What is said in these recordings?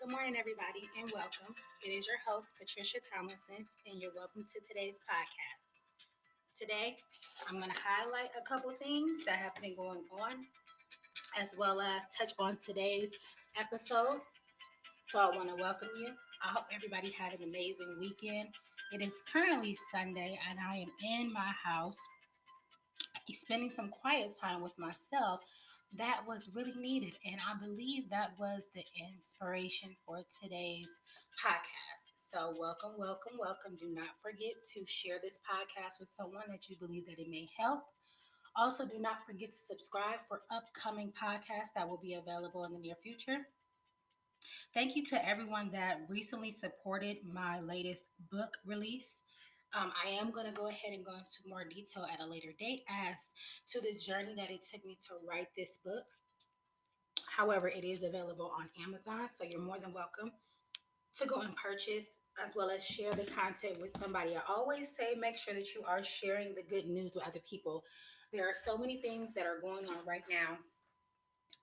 Good morning, everybody, and welcome. It is your host, Patricia Tomlinson, and you're welcome to today's podcast. Today, I'm going to highlight a couple things that have been going on, as well as touch on today's episode. So, I want to welcome you. I hope everybody had an amazing weekend. It is currently Sunday, and I am in my house spending some quiet time with myself that was really needed. And I believe that was the inspiration for today's podcast. So, welcome, welcome, welcome. Do not forget to share this podcast with someone that you believe that it may help. Also, do not forget to subscribe for upcoming podcasts that will be available in the near future. Thank you to everyone that recently supported my latest book release. I am going to go ahead and go into more detail at a later date as to the journey that it took me to write this book. However, it is available on Amazon, so you're more than welcome to go and purchase as well as share the content with somebody. I always say make sure that you are sharing the good news with other people. There are so many things that are going on right now,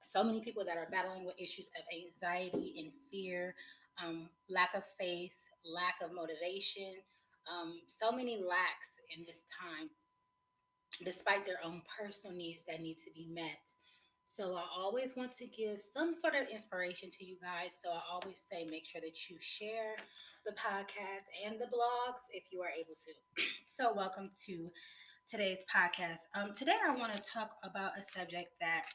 so many people that are battling with issues of anxiety and fear, lack of faith, lack of motivation, so many lacks in this time, despite their own personal needs that need to be met. So I always want to give some sort of inspiration to you guys. So I always say make sure that you share the podcast and the blogs if you are able to. So welcome to today's podcast. Today I want to talk about a subject that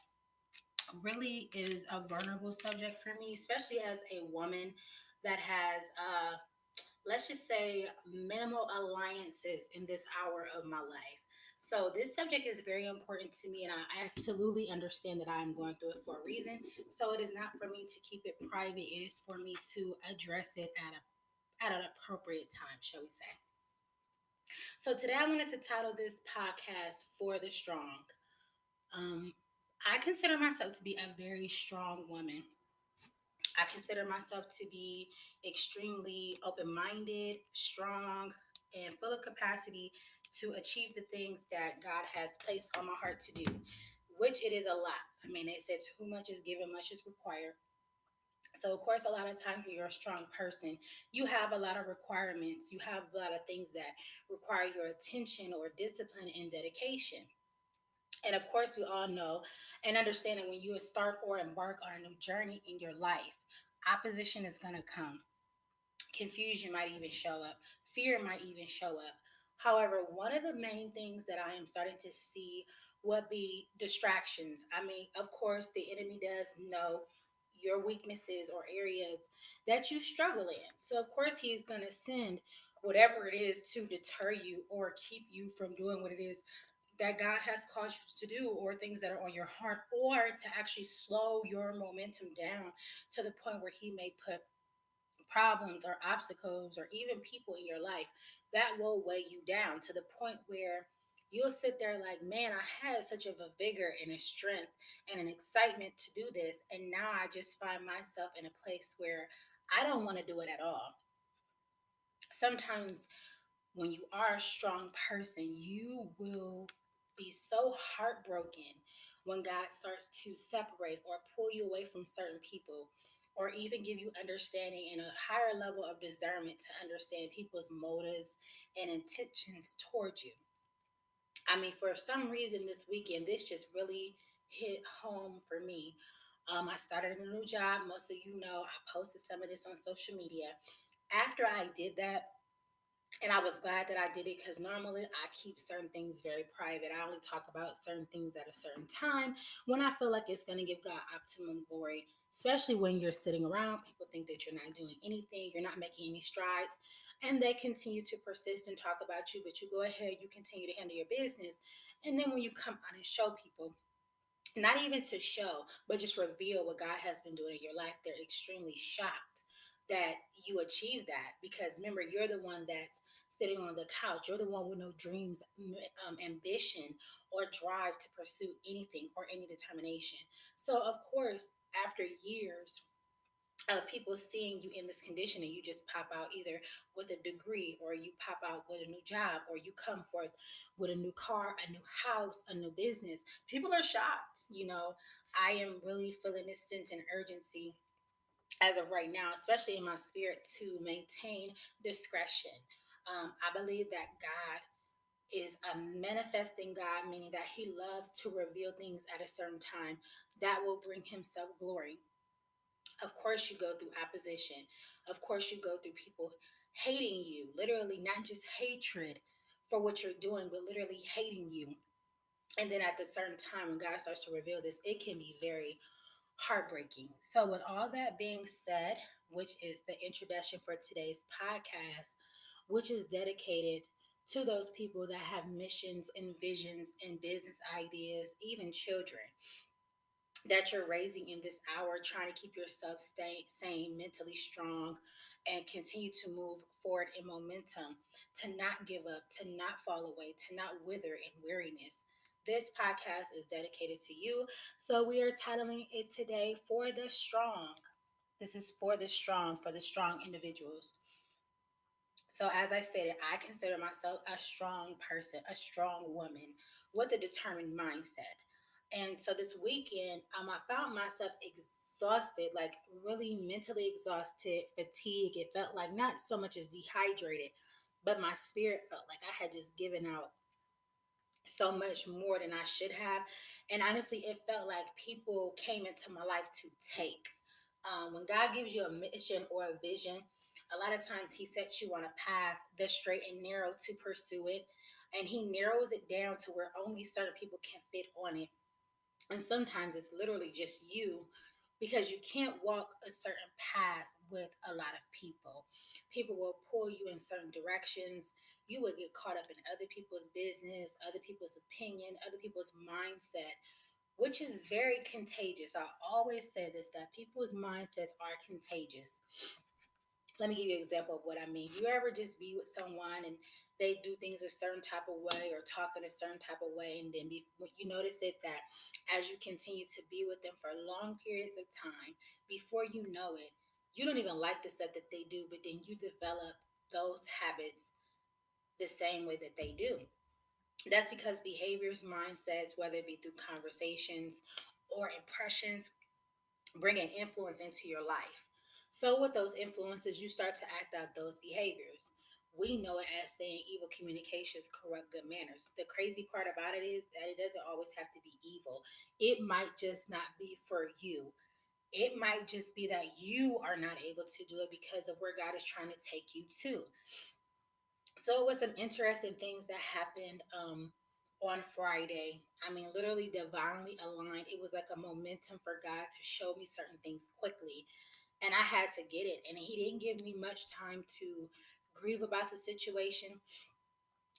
really is a vulnerable subject for me, especially as a woman that has, let's just say, minimal alliances in this hour of my life. So, this subject is very important to me, and I absolutely understand that I am going through it for a reason. So, it is not for me to keep it private, it is for me to address it at an appropriate time, shall we say. So, today I wanted to title this podcast For the Strong. Um, I consider myself to be a very strong woman. I consider myself to be extremely open minded, strong, and full of capacity to achieve the things that God has placed on my heart to do, which it is a lot. I mean, they said, "To whom much is given, much is required." So, of course, a lot of times when you're a strong person, you have a lot of requirements. You have a lot of things that require your attention or discipline and dedication. And of course, we all know and understand that when you start or embark on a new journey in your life, opposition is going to come. Confusion might even show up. Fear might even show up. However, one of the main things that I am starting to see would be distractions. I mean, of course, the enemy does know your weaknesses or areas that you struggle in. So, of course, he's going to send whatever it is to deter you or keep you from doing what it is that God has called you to do, or things that are on your heart, or to actually slow your momentum down to the point where He may put problems or obstacles or even people in your life that will weigh you down to the point where you'll sit there like, man, I had such of a vigor and a strength and an excitement to do this. And now I just find myself in a place where I don't want to do it at all. Sometimes when you are a strong person, you will be so heartbroken when God starts to separate or pull you away from certain people, or even give you understanding and a higher level of discernment to understand people's motives and intentions towards you. I mean, for some reason this weekend, this just really hit home for me. I started a new job. Most of you know I posted some of this on social media. After I did that, and I was glad that I did it because normally I keep certain things very private. I only talk about certain things at a certain time when I feel like it's going to give God optimum glory, especially when you're sitting around. People think that you're not doing anything, you're not making any strides, and they continue to persist and talk about you. But you go ahead, you continue to handle your business. And then when you come out and show people, not even to show, but just reveal what God has been doing in your life, they're extremely shocked that you achieved that. Because remember, you're the one that's sitting on the couch. You're the one with no dreams, ambition, or drive to pursue anything or any determination. So, of course, after years of people seeing you in this condition and you just pop out either with a degree or you pop out with a new job or you come forth with a new car, a new house, a new business, people are shocked. I am really feeling this sense and urgency as of right now, especially in my spirit, to maintain discretion. I believe that God is a manifesting God, meaning that He loves to reveal things at a certain time that will bring Himself glory. Of course, you go through opposition. Of course, you go through people hating you, literally, not just hatred for what you're doing, but literally hating you. And then at a certain time, when God starts to reveal this, it can be very heartbreaking. So, with all that being said, which is the introduction for today's podcast, which is dedicated to those people that have missions and visions and business ideas, even children that you're raising in this hour, trying to keep yourself sane, mentally strong, and continue to move forward in momentum, to not give up, to not fall away, to not wither in weariness. This podcast is dedicated to you. So we are titling it today For the Strong. This is for the strong individuals. So, as I stated, I consider myself a strong person, a strong woman with a determined mindset. And so this weekend, I found myself exhausted, like really mentally exhausted, fatigued. It felt like not so much as dehydrated, but my spirit felt like I had just given out so much more than I should have. And honestly, it felt like people came into my life to take. When God gives you a mission or a vision, a lot of times He sets you on a path that's straight and narrow to pursue it. And He narrows it down to where only certain people can fit on it. And sometimes it's literally just you, because you can't walk a certain path with a lot of people. People will pull you in certain directions. You will get caught up in other people's business, other people's opinion, other people's mindset, which is very contagious. I always say this, that people's mindsets are contagious. Let me give you an example of what I mean. You ever just be with someone and they do things a certain type of way or talk in a certain type of way, and then you notice it that as you continue to be with them for long periods of time, before you know it, you don't even like the stuff that they do, but then you develop those habits the same way that they do. That's because behaviors, mindsets, whether it be through conversations or impressions, bring an influence into your life. So, with those influences, you start to act out those behaviors. We know it as saying evil communications corrupt good manners. The crazy part about it is that it doesn't always have to be evil. It might just not be for you. It might just be that you are not able to do it because of where God is trying to take you to. So it was some interesting things that happened on Friday. I mean, literally divinely aligned. It was like a momentum for God to show me certain things quickly, and I had to get it. And He didn't give me much time to grieve about the situation.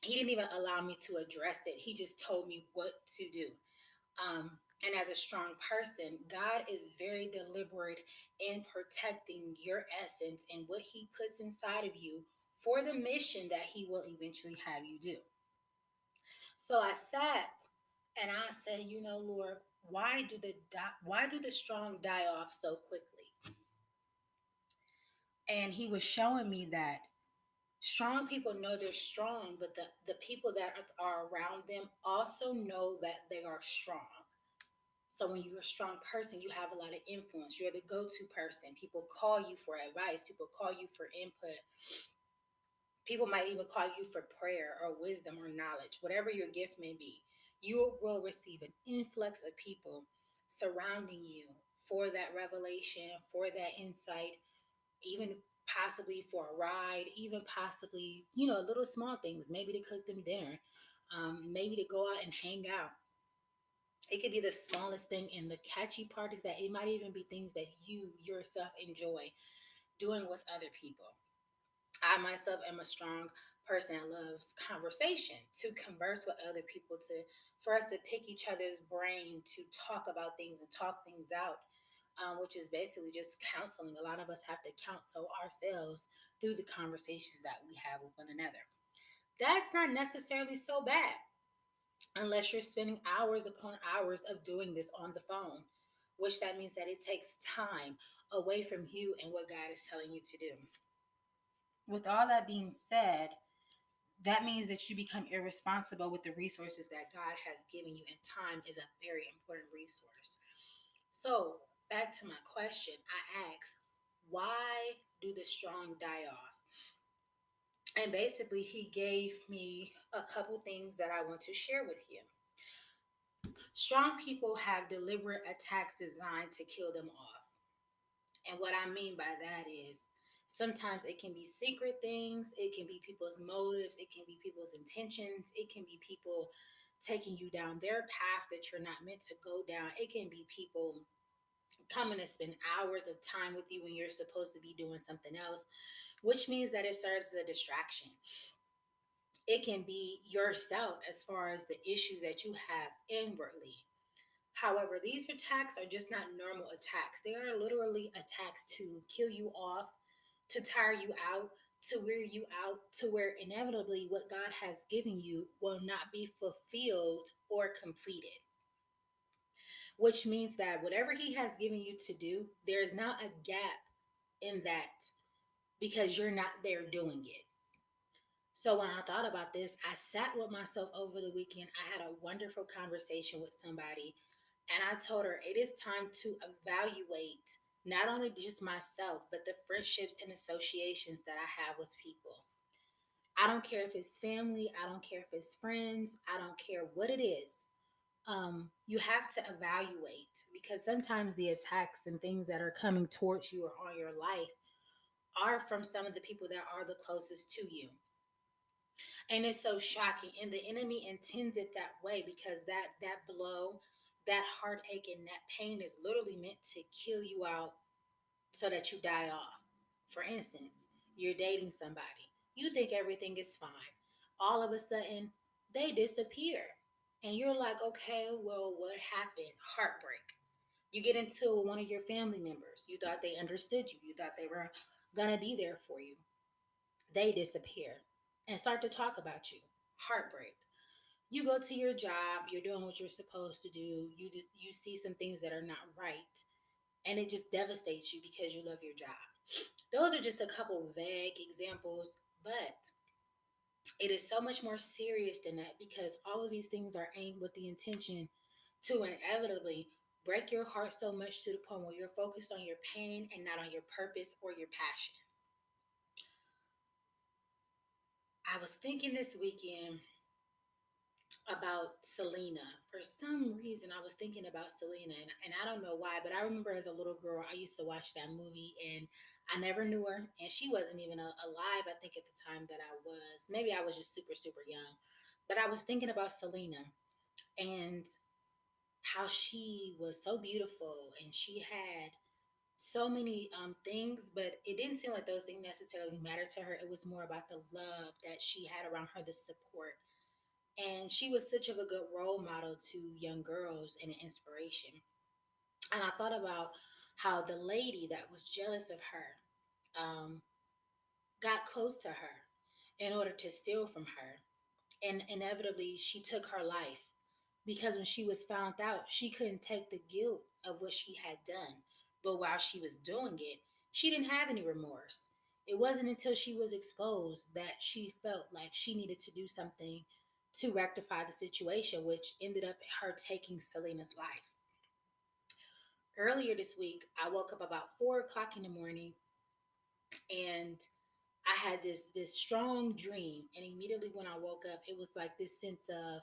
He didn't even allow me to address it. He just told me what to do. And as a strong person, God is very deliberate in protecting your essence and what He puts inside of you for the mission that He will eventually have you do. So I sat and I said, Lord, why do the strong die off so quickly? And He was showing me that strong people know they're strong, but the people that are around them also know that they are strong. So when you're a strong person, you have a lot of influence. You're the go-to person. People call you for advice. People call you for input. People might even call you for prayer or wisdom or knowledge, whatever your gift may be. You will receive an influx of people surrounding you for that revelation, for that insight, even possibly for a ride, even possibly, little small things, maybe to cook them dinner, maybe to go out and hang out. It could be the smallest thing, and the catchy part is that it might even be things that you yourself enjoy doing with other people. I myself am a strong person that loves conversation, to converse with other people, to for us to pick each other's brain, to talk about things and talk things out, which is basically just counseling. A lot of us have to counsel ourselves through the conversations that we have with one another. That's not necessarily so bad unless you're spending hours upon hours of doing this on the phone, which that means that it takes time away from you and what God is telling you to do. With all that being said, that means that you become irresponsible with the resources that God has given you, and time is a very important resource. So, back to my question, I asked, Why do the strong die off? And basically, he gave me a couple things that I want to share with you. Strong people have deliberate attacks designed to kill them off. And what I mean by that is sometimes it can be secret things, it can be people's motives, it can be people's intentions, it can be people taking you down their path that you're not meant to go down. It can be people coming to spend hours of time with you when you're supposed to be doing something else, which means that it serves as a distraction. It can be yourself as far as the issues that you have inwardly. However, these attacks are just not normal attacks. They are literally attacks to kill you off, to tire you out, to wear you out, to where inevitably what God has given you will not be fulfilled or completed. Which means that whatever He has given you to do, there is now a gap in that because you're not there doing it. So when I thought about this, I sat with myself over the weekend. I had a wonderful conversation with somebody, and I told her it is time to evaluate not only just myself, but the friendships and associations that I have with people. I don't care if it's family, I don't care if it's friends, I don't care what it is. You have to evaluate because sometimes the attacks and things that are coming towards you or on your life are from some of the people that are the closest to you. And it's so shocking, and the enemy intends it that way because that blow, that heartache and that pain is literally meant to kill you out so that you die off. For instance, you're dating somebody, you think everything is fine, all of a sudden they disappear, and you're like, okay, well, what happened? Heartbreak. You get into one of your family members, you thought they understood you, you thought they were gonna be there for you, they disappear and start to talk about you. Heartbreak. You go to your job, you're doing what you're supposed to do, you see some things that are not right, and it just devastates you because you love your job. Those are just a couple vague examples, but it is so much more serious than that because all of these things are aimed with the intention to inevitably break your heart so much to the point where you're focused on your pain and not on your purpose or your passion. I was thinking this weekend about Selena. For some reason, I was thinking about Selena, and I don't know why, but I remember as a little girl, I used to watch that movie, and I never knew her, and she wasn't even alive, I think, at the time that I was. Maybe I was just super, super young. But I was thinking about Selena and how she was so beautiful, and she had so many things, but it didn't seem like those things necessarily mattered to her. It was more about the love that she had around her, the support, and she was such of a good role model to young girls and an inspiration. And I thought about how the lady that was jealous of her got close to her in order to steal from her, and inevitably she took her life because when she was found out, she couldn't take the guilt of what she had done. But while she was doing it, she didn't have any remorse. It wasn't until she was exposed that she felt like she needed to do something to rectify the situation, which ended up her taking Selena's life. Earlier this week, I woke up about 4 o'clock in the morning, and I had this strong dream. And immediately when I woke up, it was like this sense of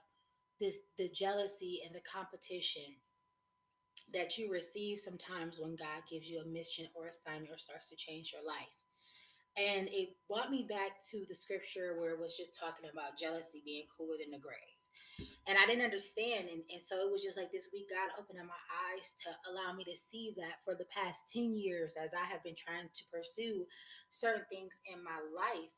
this the jealousy and the competition that you receive sometimes when God gives you a mission or assignment or starts to change your life. And it brought me back to the scripture where it was just talking about jealousy being cooler than the grave. And I didn't understand. And so it was just like this week, God opened up my eyes to allow me to see that for the past 10 years, as I have been trying to pursue certain things in my life,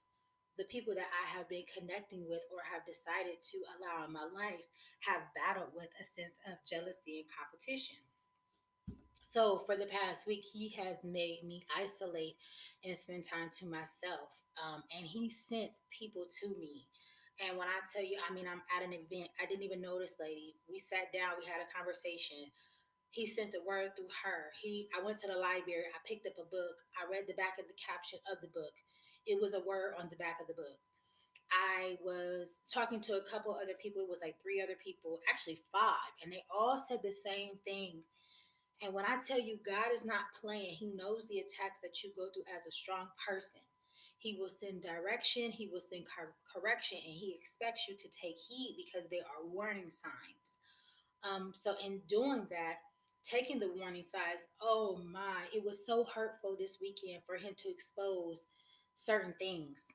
the people that I have been connecting with or have decided to allow in my life have battled with a sense of jealousy and competition. So for the past week, he has made me isolate and spend time to myself. And he sent people to me. And when I tell you, I mean, I'm at an event. I didn't even know this lady. We sat down, we had a conversation. He sent the word through her. I went to the library, I picked up a book, I read the back of the caption of the book. It was a word on the back of the book. I was talking to a couple other people. It was like three other people, actually five, and they all said the same thing. And when I tell you God is not playing, He knows the attacks that you go through as a strong person. He will send direction, He will send correction, and He expects you to take heed because they are warning signs. So in doing that, taking the warning signs, oh my, it was so hurtful this weekend for him to expose certain things,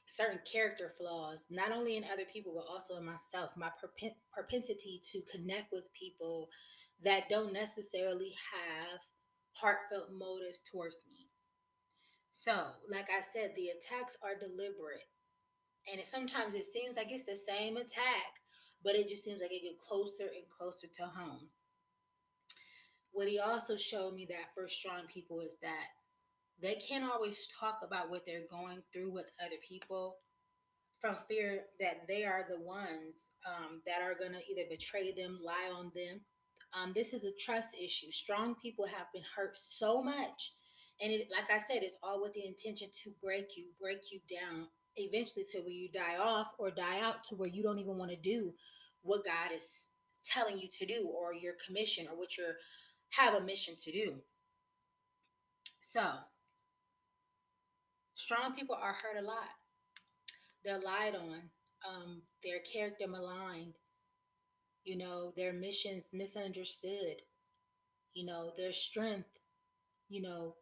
certain character flaws, not only in other people, but also in myself, my propensity to connect with people that don't necessarily have heartfelt motives towards me. So, like I said, the attacks are deliberate. And sometimes it seems like it's the same attack, but it just seems like it get closer and closer to home. What he also showed me that for strong people is that they can't always talk about what they're going through with other people from fear that they are the ones that are going to either betray them, lie on them. This is a trust issue. Strong people have been hurt so much. And like I said, it's all with the intention to break you down, eventually to where you die off or die out to where you don't even want to do what God is telling you to do or your commission or what you have a mission to do. So, strong people are hurt a lot. They're lied on, their character maligned, their missions misunderstood, their strength, you know,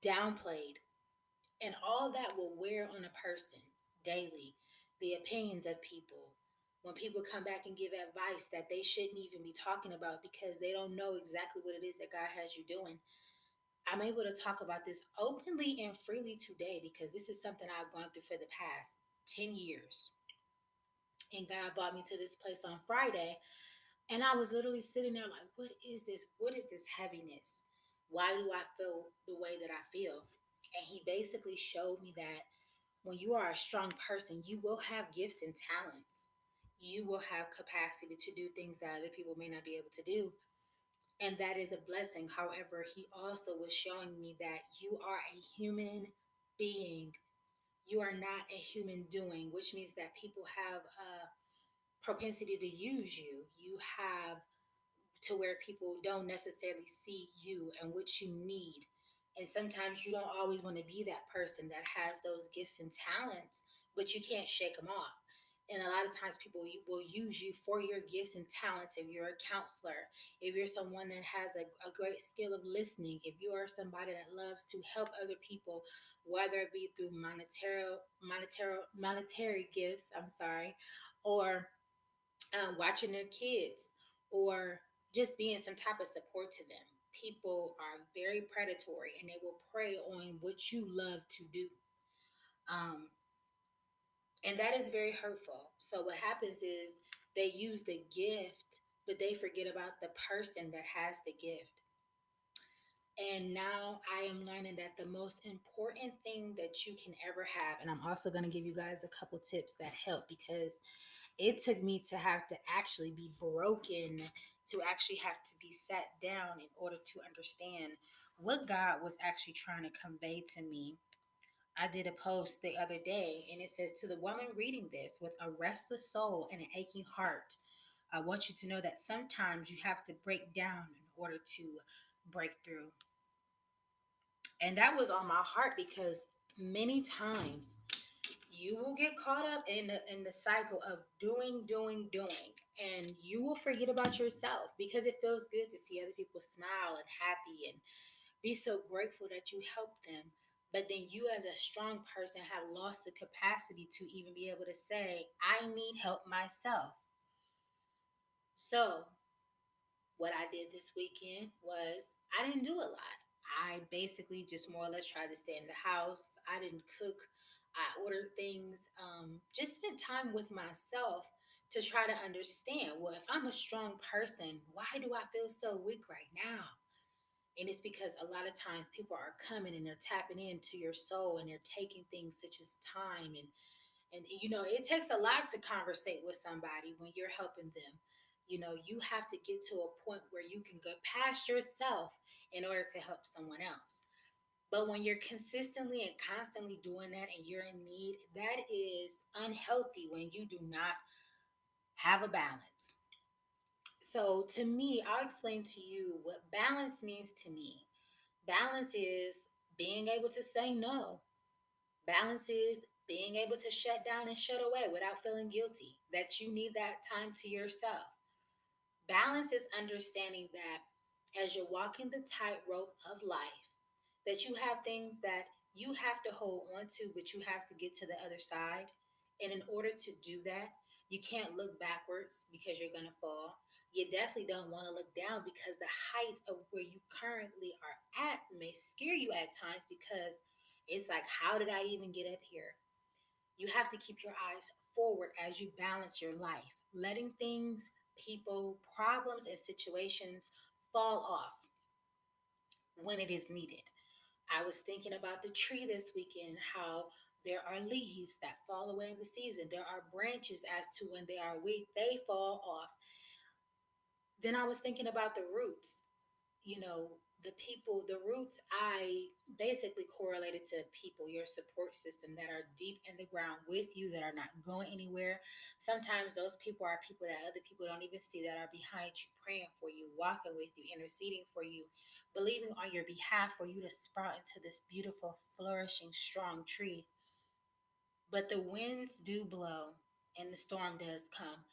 downplayed. And all that will wear on a person daily. The opinions of people. When people come back and give advice that they shouldn't even be talking about because they don't know exactly what it is that God has you doing. I'm able to talk about this openly and freely today because this is something I've gone through for the past 10 years. And God brought me to this place on Friday. And I was literally sitting there like, what is this? What is this heaviness? Why do I feel the way that I feel? And he basically showed me that when you are a strong person, you will have gifts and talents. You will have capacity to do things that other people may not be able to do. And that is a blessing. However, he also was showing me that you are a human being. You are not a human doing, which means that people have a propensity to use you. You have to where people don't necessarily see you and what you need. And sometimes you don't always want to be that person that has those gifts and talents, but you can't shake them off. And a lot of times people will use you for your gifts and talents. If you're a counselor, if you're someone that has a great skill of listening, if you are somebody that loves to help other people, whether it be through monetary gifts, I'm sorry, or watching their kids, or just being some type of support to them. People are very predatory and they will prey on what you love to do. Um, and that is very hurtful. So, what happens is they use the gift, but they forget about the person that has the gift. And now I am learning that the most important thing that you can ever have, and I'm also going to give you guys a couple tips that help because it took me to have to actually be broken, to actually have to be sat down in order to understand what God was actually trying to convey to me. I did a post the other day and it says, to the woman reading this with a restless soul and an aching heart, I want you to know that sometimes you have to break down in order to break through. And that was on my heart because many times you will get caught up in the cycle of doing, and you will forget about yourself because it feels good to see other people smile and happy and be so grateful that you helped them. But then you, as a strong person, have lost the capacity to even be able to say, I need help myself. So what I did this weekend was I didn't do a lot. I basically just more or less tried to stay in the house. I didn't cook. I ordered things. Just spent time with myself to try to understand. Well, if I'm a strong person, why do I feel so weak right now? And it's because a lot of times people are coming and they're tapping into your soul and they're taking things such as time and it takes a lot to conversate with somebody when you're helping them. You have to get to a point where you can go past yourself in order to help someone else. But when you're consistently and constantly doing that and you're in need, that is unhealthy when you do not have a balance. So, to me, I'll explain to you what balance means to me. Balance is being able to say no. Balance is being able to shut down and shut away without feeling guilty, that you need that time to yourself. Balance is understanding that as you're walking the tightrope of life, that you have things that you have to hold on to, but you have to get to the other side. And in order to do that, you can't look backwards because you're going to fall. You definitely don't want to look down because the height of where you currently are at may scare you at times because it's like, how did I even get up here? You have to keep your eyes forward as you balance your life, letting things, people, problems, and situations fall off when it is needed. I was thinking about the tree this weekend, how there are leaves that fall away in the season. There are branches as to when they are weak, they fall off. Then I was thinking about the roots, the people, the roots I basically correlated to people, your support system that are deep in the ground with you, that are not going anywhere. Sometimes those people are people that other people don't even see, that are behind you, praying for you, walking with you, interceding for you, believing on your behalf for you to sprout into this beautiful, flourishing, strong tree. But the winds do blow and the storm does come.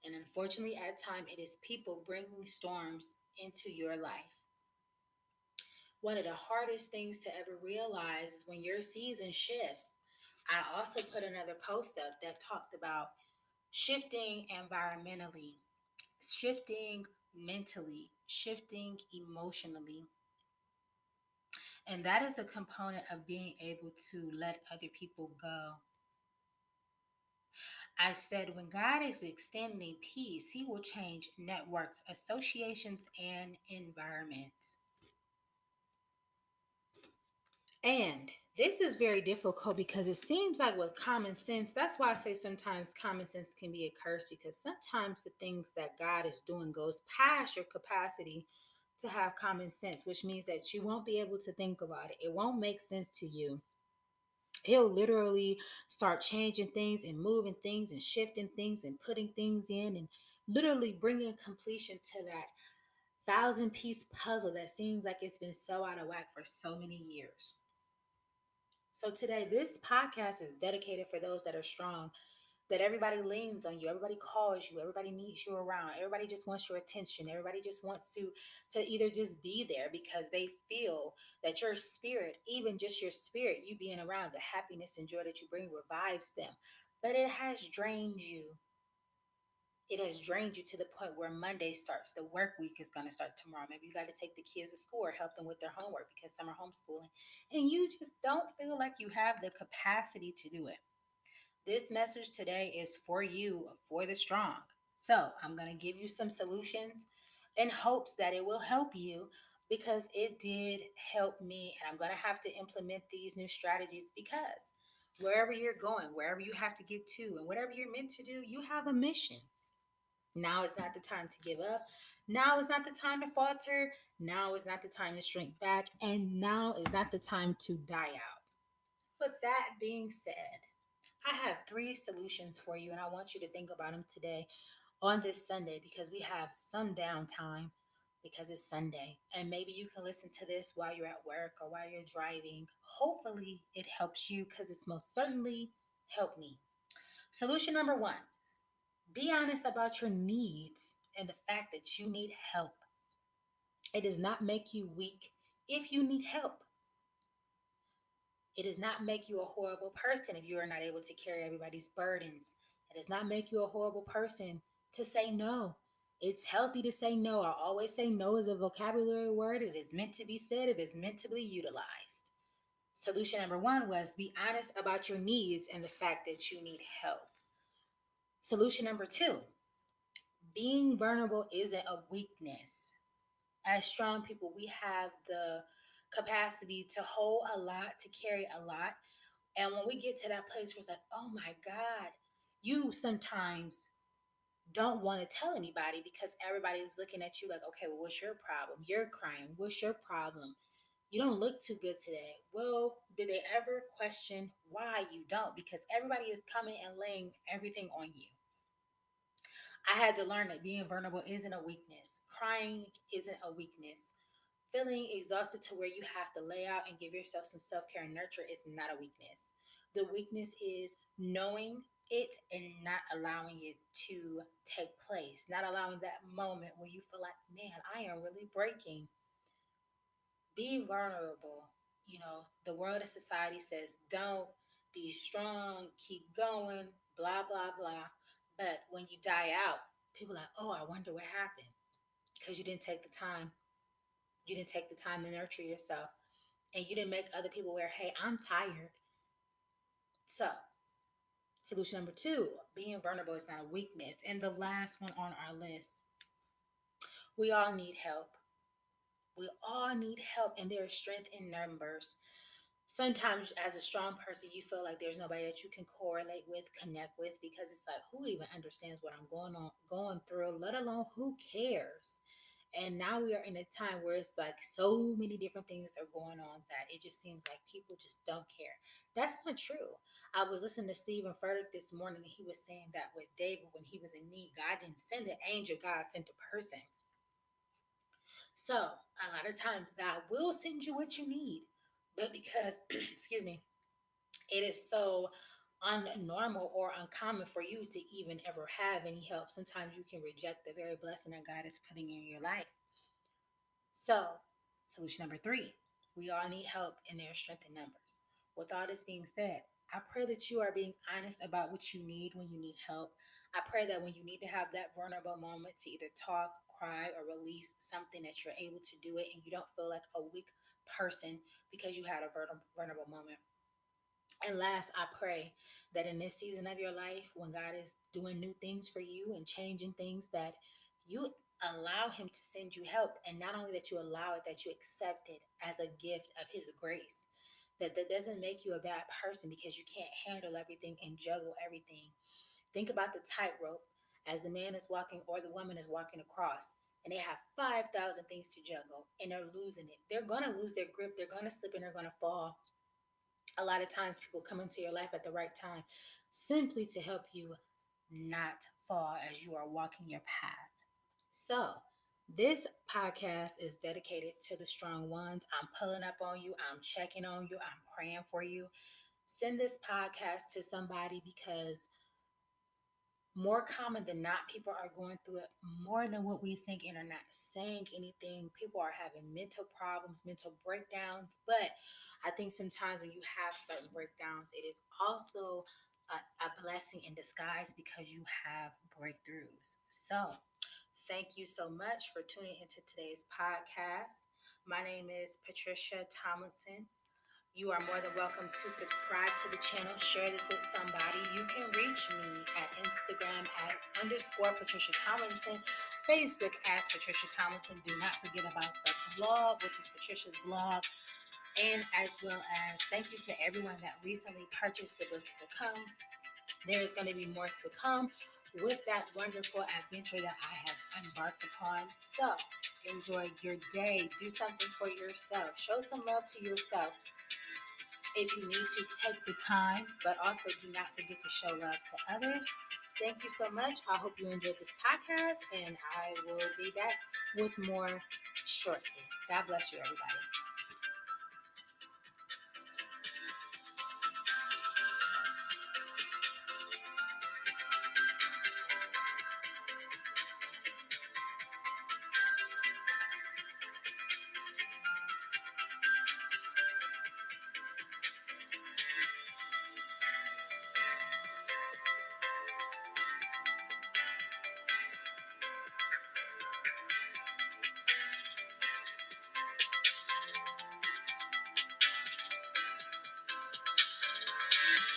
And unfortunately, at times, it is people bringing storms into your life. One of the hardest things to ever realize is when your season shifts. I also put another post up that talked about shifting environmentally, shifting mentally, shifting emotionally. And that is a component of being able to let other people go. I said, when God is extending peace, He will change networks, associations, and environments. And this is very difficult because it seems like with common sense, that's why I say sometimes common sense can be a curse, because sometimes the things that God is doing goes past your capacity to have common sense, which means that you won't be able to think about it. It won't make sense to you. He'll literally start changing things and moving things and shifting things and putting things in and literally bringing completion to that thousand-piece puzzle that seems like it's been so out of whack for so many years. So today, this podcast is dedicated for those that are strong, that everybody leans on you, everybody calls you, everybody needs you around, everybody just wants your attention, everybody just wants to either just be there because they feel that your spirit, even just your spirit, you being around, the happiness and joy that you bring revives them. But it has drained you. It has drained you to the point where Monday starts. The work week is going to start tomorrow. Maybe you got to take the kids to school or help them with their homework because some are homeschooling. And you just don't feel like you have the capacity to do it. This message today is for you, for the strong. So I'm going to give you some solutions in hopes that it will help you, because it did help me. And I'm going to have to implement these new strategies because wherever you're going, wherever you have to get to, and whatever you're meant to do, you have a mission. Now is not the time to give up. Now is not the time to falter. Now is not the time to shrink back. And now is not the time to die out. With that being said, I have three solutions for you, and I want you to think about them today on this Sunday, because we have some downtime because it's Sunday. And maybe you can listen to this while you're at work or while you're driving. Hopefully, it helps you because it's most certainly helped me. Solution number one: be honest about your needs and the fact that you need help. It does not make you weak if you need help. It does not make you a horrible person if you are not able to carry everybody's burdens. It does not make you a horrible person to say no. It's healthy to say no. I always say no is a vocabulary word. It is meant to be said, it is meant to be utilized. Solution number one was be honest about your needs and the fact that you need help. Solution number two: being vulnerable isn't a weakness. As strong people, we have the capacity to hold a lot, to carry a lot. And when we get to that place where it's like, oh my God, you sometimes don't want to tell anybody because everybody is looking at you like, okay, well, what's your problem? You're crying. What's your problem? You don't look too good today. Well, did they ever question why you don't? Because everybody is coming and laying everything on you. I had to learn that being vulnerable isn't a weakness. Crying isn't a weakness. Feeling exhausted to where you have to lay out and give yourself some self care and nurture is not a weakness. The weakness is knowing it and not allowing it to take place, not allowing that moment where you feel like, man, I am really breaking. Be vulnerable. You know, the world and society says don't be strong, keep going, blah, blah, blah. But when you die out, people are like, oh, I wonder what happened because you didn't take the time. You didn't take the time to nurture yourself and you didn't make other people aware, hey, I'm tired. So, solution number two, being vulnerable is not a weakness. And the last one on our list, we all need help. We all need help, and there is strength in numbers. Sometimes, as a strong person, you feel like there's nobody that you can correlate with, connect with, because it's like, who even understands what I'm going through, let alone who cares? And now we are in a time where it's like so many different things are going on that it just seems like people just don't care. That's not true. I was listening to Stephen Furtick this morning, and he was saying that with David, when he was in need, God didn't send an angel, God sent a person. So a lot of times God will send you what you need, but because, excuse me, it is so unnormal or uncommon for you to even ever have any help, sometimes you can reject the very blessing that God is putting in your life. So, solution number three, we all need help and there's strength in numbers. With all this being said, I pray that you are being honest about what you need when you need help. I pray that when you need to have that vulnerable moment to either talk, cry, or release something, that you're able to do it and you don't feel like a weak person because you had a vulnerable moment. And last, I pray that in this season of your life, when God is doing new things for you and changing things, that you allow Him to send you help. And not only that you allow it, that you accept it as a gift of His grace. That doesn't make you a bad person because you can't handle everything and juggle everything. Think about the tightrope as the man is walking or the woman is walking across. And they have 5,000 things to juggle and they're losing it. They're going to lose their grip. They're going to slip and they're going to fall. A lot of times people come into your life at the right time simply to help you not fall as you are walking your path. So, this podcast is dedicated to the strong ones. I'm pulling up on you, I'm checking on you, I'm praying for you. Send this podcast to somebody because more common than not, people are going through it more than what we think and are not saying anything. People are having mental problems, mental breakdowns. But I think sometimes when you have certain breakdowns, it is also a blessing in disguise because you have breakthroughs. So, thank you so much for tuning into today's podcast. My name is Patricia Tomlinson. You are more than welcome to subscribe to the channel, share this with somebody. You can reach me at Instagram at _ Patricia Tomlinson, Facebook as Patricia Tomlinson. Do not forget about the blog, which is Patricia's blog. And as well as thank you to everyone that recently purchased the books to come. There is going to be more to come with that wonderful adventure that I have embarked upon. So enjoy your day. Do something for yourself. Show some love to yourself if you need to, take the time, but also do not forget to show love to others. Thank you so much. I hope you enjoyed this podcast, and I will be back with more shortly. God bless you, everybody.